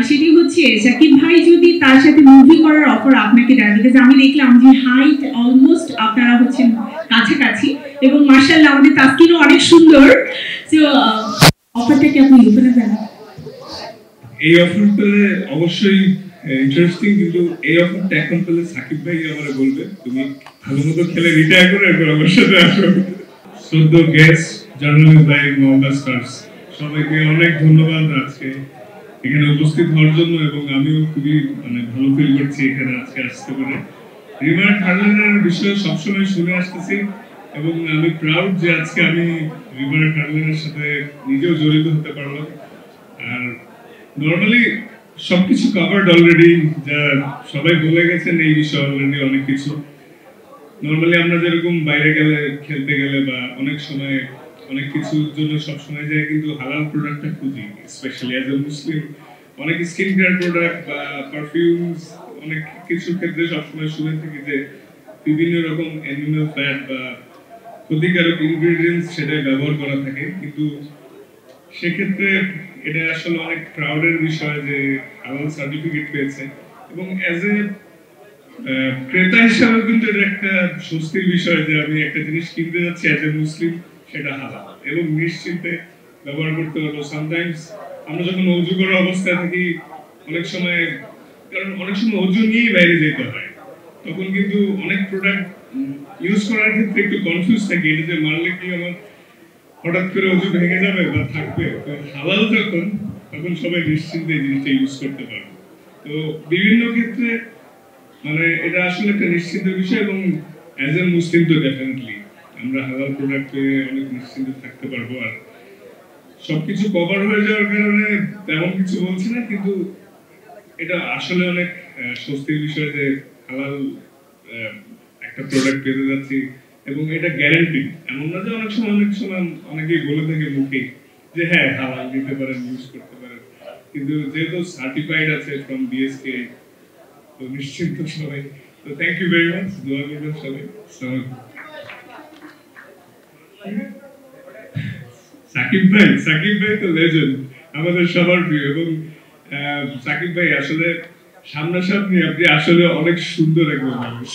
সেটি হচ্ছে শাকিব ভাই যদি তার সাথে মুভি করার অফার আপনাকে দেয়, বিকজ আমি দেখলাম যে হাইট অলমোস্ট আপনারা হচ্ছেন কাছাকাছি এবং মার্শাল্লাহ আমাদের তাসকিনও অনেক সুন্দর, সো অফারটা কি আপনি ওপেনে দেন? এই অফার পেলে অবশ্যই ইন্টারেস্টিং, কিন্তু এই অফারটা এখন পেলে সাকিব ভাই আমার বলবে তুমি ভালো মতো খেলে রিটায়ার করে এরপর আমার সাথে আসো। শ্রদ্ধ গেস্ট, জার্নালিস্ট ভাই, মোহাম্মদ স্টার্স, সবাইকে অনেক ধন্যবাদ আজকে এখানে উপস্থিত হওয়ার জন্য, এবং আমিও খুবই ভালো ফিল করছি এখানে আজকে আসতে পারে। রিভার কার্লেনের বিষয়ে সবসময় শুনে আসতেছি এবং আমি প্রাউড যে আজকে আমি রিভার কার্লেনের সাথে নিজেও জড়িত হতে পারলাম। আর নর্মালি সবকিছু কভার্ড অলরেডি, যা সবাই বলে গেছেন এই বিষয়ে অলরেডি অনেক কিছু। নর্মালি আমরা যেরকম বাইরে গেলে, খেলতে গেলে বা অনেক সময় অনেক কিছুর জন্য সবসময় যাই, কিন্তু হালাল প্রোডাক্টটা খুঁজি, স্পেশালি অ্যাজ এ মুসলিম। অনেক স্কিন কেয়ার প্রোডাক্ট বা পারফিউমস, অনেক কিছুর ক্ষেত্রে সবসময় শুনে থাকি যে বিভিন্ন রকম অ্যানিমাল ফ্যাট বা ক্ষতিকারক ইনগ্রেডিয়েন্টস সেটা ব্যবহার করা থাকে, কিন্তু সেক্ষেত্রে এটা আসলে অনেক প্রাউডের বিষয় যে হালাল সার্টিফিকেট পেয়েছে, এবং অ্যাজ এ ক্রেতা হিসাবে কিন্তু এটা একটা স্বস্তির বিষয় যে আমি একটা জিনিস কিনতে যাচ্ছি অ্যাজ এ মুসলিম, সেটা হালাল এবং নিশ্চিন্তে ব্যবহার করতে পারবো। সামটাইমস আমরা যখন অজু করার অবস্থায় থাকি, অনেক সময় কারণ অনেক সময় অজু নিয়েই বাইরে যেতে হয়, তখন কিন্তু অনেক প্রোডাক্ট ইউজ করার ক্ষেত্রে একটু কনফিউজ থাকি, এটা যে মারলে কি আমার হঠাৎ করে অজু ভেঙে যাবে বা থাকবে। হালাল যখন, তখন সবাই নিশ্চিন্তে এই জিনিসটা ইউজ করতে পারবে। তো বিভিন্ন ক্ষেত্রে এটা আসলে একটা নিশ্চিন্তের বিষয়, এবং অ্যাজ এ মুসলিম তো ডেফিনেটলি আমরা হালাল প্রোডাক্টে অনেক নিশ্চিন্তে থাকতে পারবো। আর সবকিছু কভার হয়ে যাওয়ার কারণে তেমন কিছু বলছি না, কিন্তু এটা আসলে অনেক স্বস্তির বিষয় যে হালাল একটা প্রোডাক্ট পেতে যাচ্ছি, এবং এটা গ্যারান্টি। এমন না যে অনেক সময় অনেকেই বলে থাকে মুখে যে হ্যাঁ হালাল দিতে পারেন, ইউজ করতে পারেন, কিন্তু যেহেতু সার্টিফাইড আছে ফ্রম বিএসকে, তো নিশ্চিন্ত সবাই। তো থ্যাংক ইউ ভেরি মাচ, দোয়া করবেন সবাই। সাকিব ভাই তো লেজেন্ড, আমাদের সবার প্রিয়, এবং সাকিব ভাই আসলে সামনাসামনি আপনি আসলে অনেক সুন্দর একজন মানুষ।